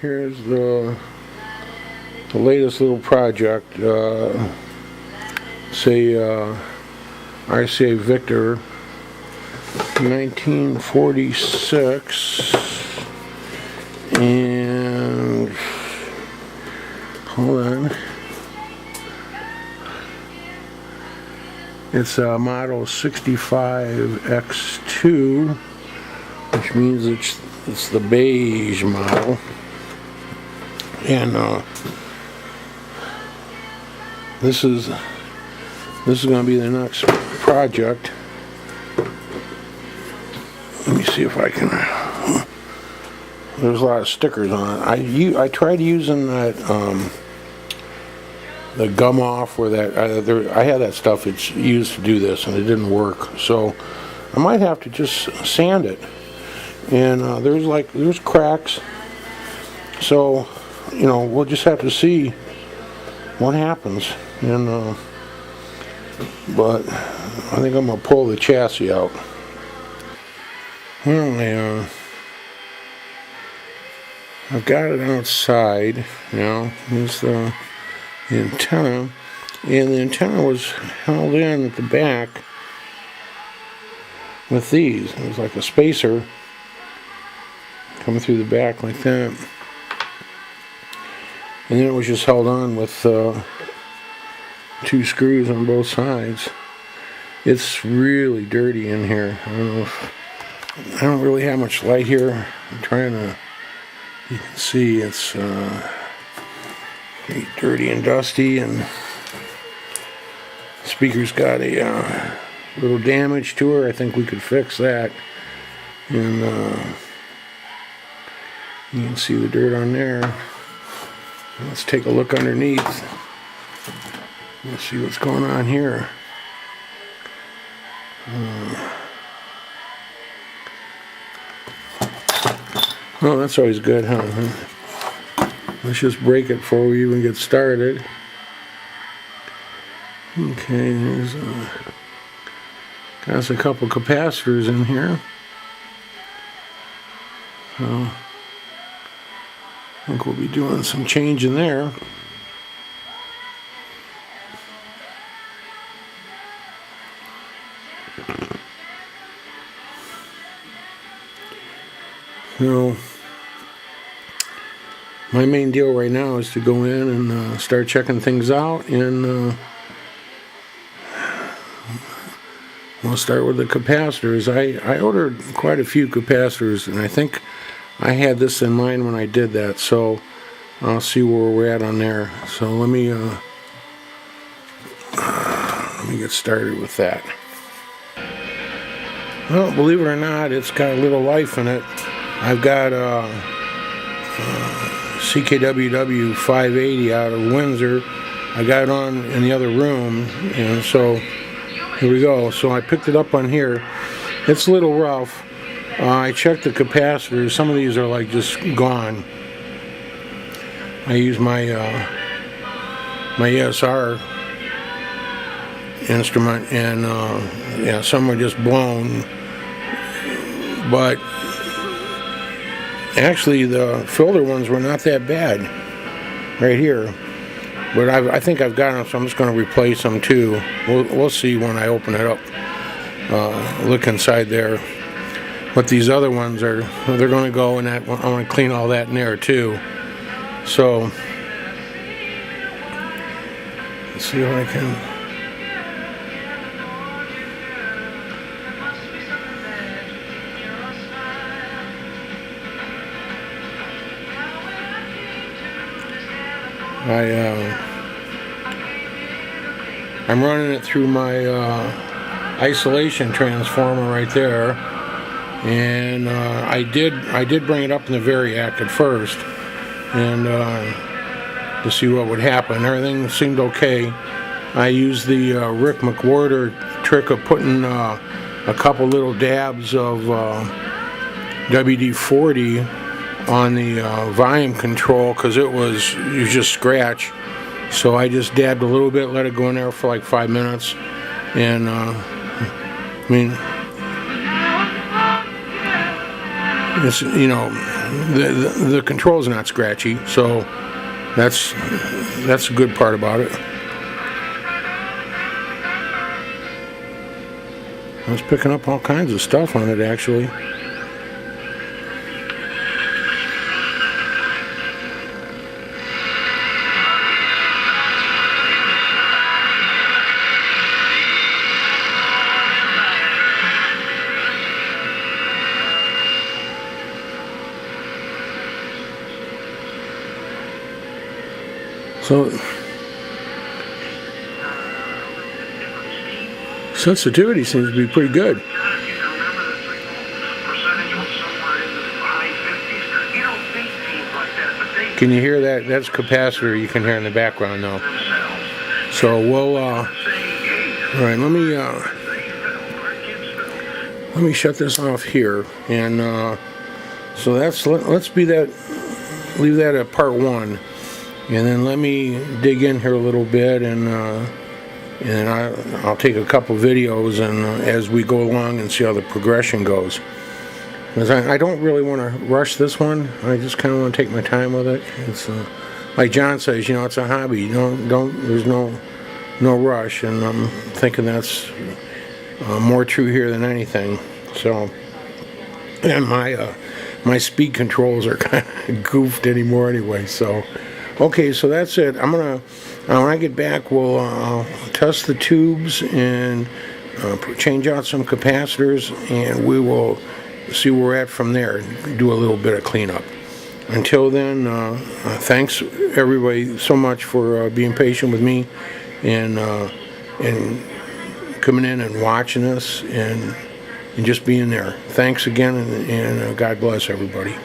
Here's the latest little project. Say RCA Victor 1946, and hold on, it's a model 65X2, which means it's the beige model. And this is going to be the next project. Let me see if I can. There's a lot of stickers on it. I tried using that the gum off, where that I had that stuff it's used to do this, and it didn't work. So I might have to just sand it. And there's cracks. So we'll just have to see what happens. And but I think I'm gonna pull the chassis out. Well, I've got it outside. Here's the antenna, and the antenna was held in at the back with these. It was like a spacer coming through the back like that. And then it was just held on with 2 screws on both sides. It's really dirty in here. I don't really have much light here. I'm trying to, you can see it's pretty dirty and dusty, and the speaker's got a little damage to her. I think we could fix that. And you can see the dirt on there. Let's take a look underneath. Let's see what's going on here. Oh, that's always good, huh? Let's just break it before we even get started. Okay, there's got a couple capacitors in here. So I think we'll be doing some change in there. So my main deal right now is to go in and start checking things out, and we'll start with the capacitors. I ordered quite a few capacitors, and I think I had this in mind when I did that, so I'll see where we're at on there. So let me get started with that. Well, believe it or not, it's got a little life in it. I've got CKWW 580 out of Windsor. I got it on in the other room, and so here we go. So I picked it up on here. It's a little rough. I checked the capacitors. Some of these are like just gone. I use my my ESR instrument, and yeah, some are just blown. But actually, the filter ones were not that bad right here. But I think I've got them, so I'm just going to replace them too. We'll see when I open it up. Look inside there. But these other ones they're going to go in that. I want to clean all that in there too. So let's see if I can. I'm running it through my isolation transformer right there, and I did bring it up in the Variac at first, and to see what would happen. Everything seemed okay. I used the Rick McWhorter trick of putting a couple little dabs of WD-40 on the volume control, because you just scratch. So I just dabbed a little bit, let it go in there for like 5 minutes, and I mean, it's the control's not scratchy, so that's a good part about it. I was picking up all kinds of stuff on it, actually. So sensitivity seems to be pretty good. Can you hear that? That's capacitor you can hear in the background now. So we'll all right, let me shut this off here, and so let's leave that at part one. And then let me dig in here a little bit, and I'll take a couple videos and as we go along and see how the progression goes. Because I don't really want to rush this one. I just kind of want to take my time with it. It's like John says, it's a hobby. There's no rush, and I'm thinking that's more true here than anything. So, and my speed controls are kind of goofed anymore anyway. So. Okay, so that's it. I'm gonna when I get back, we'll test the tubes and change out some capacitors, and we will see where we're at from there. Do a little bit of cleanup. Until then, thanks everybody so much for being patient with me and coming in and watching us and just being there. Thanks again, and God bless everybody.